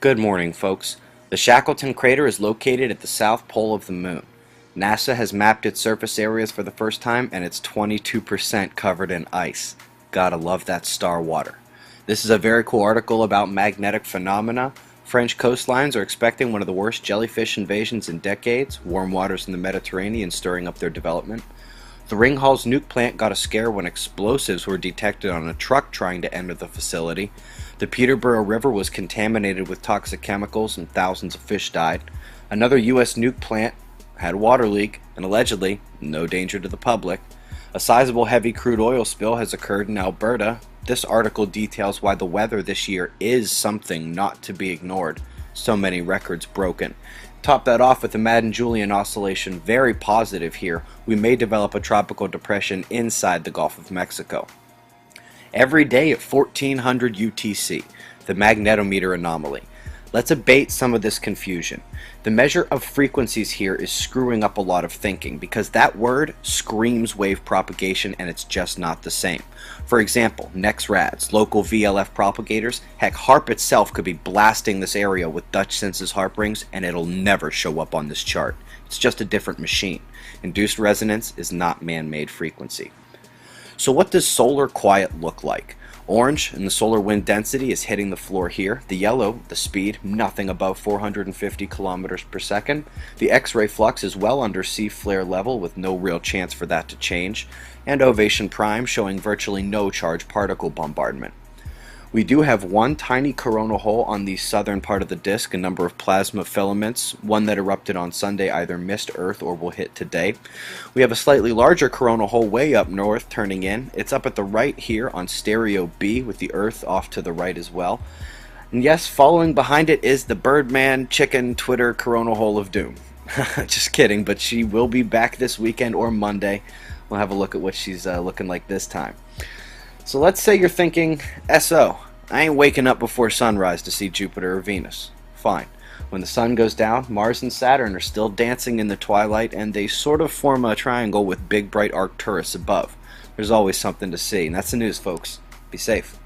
Good morning, folks. The Shackleton crater is located at the south pole of the moon. NASA has mapped its surface areas for the first time, and it's 22% covered in ice. Gotta love that star water. This is a very cool article about magnetic phenomena. French coastlines are expecting one of the worst jellyfish invasions in decades, warm waters in the Mediterranean stirring up their development. The Ringhals nuke plant got a scare when explosives were detected on a truck trying to enter the facility. The Peterborough River was contaminated with toxic chemicals and thousands of fish died. Another U.S. nuke plant had a water leak and allegedly no danger to the public. A sizable heavy crude oil spill has occurred in Alberta. This article details why the weather this year is something not to be ignored. So many records broken. Top that off with the Madden-Julian oscillation, very positive here. We may develop a tropical depression inside the Gulf of Mexico. Every day at 1400 UTC, the magnetometer anomaly. Let's abate some of this confusion. The measure of frequencies here is screwing up a lot of thinking because that word screams wave propagation and it's just not the same. For example, NEXRADs, local VLF propagators, heck, HARP itself could be blasting this area with Dutch Sense's HARP rings and it'll never show up on this chart. It's just a different machine. Induced resonance is not man-made frequency. So what does solar quiet look like? Orange and the solar wind density is hitting the floor here. The yellow, the speed, nothing above 450 kilometers per second. The X-ray flux is well under C flare level with no real chance for that to change. And Ovation Prime showing virtually no charged particle bombardment. We do have one tiny coronal hole on the southern part of the disk, a number of plasma filaments. One that erupted on Sunday either missed Earth or will hit today. We have a slightly larger coronal hole way up north turning in. It's up at the right here on stereo B with the Earth off to the right as well. And yes, following behind it is the Birdman Chicken Twitter coronal hole of doom. Just kidding, but she will be back this weekend or Monday. We'll have a look at what she's looking like this time. So let's say you're thinking, SO, I ain't waking up before sunrise to see Jupiter or Venus. Fine. When the sun goes down, Mars and Saturn are still dancing in the twilight and they sort of form a triangle with big bright Arcturus above. There's always something to see, and that's the news, folks. Be safe.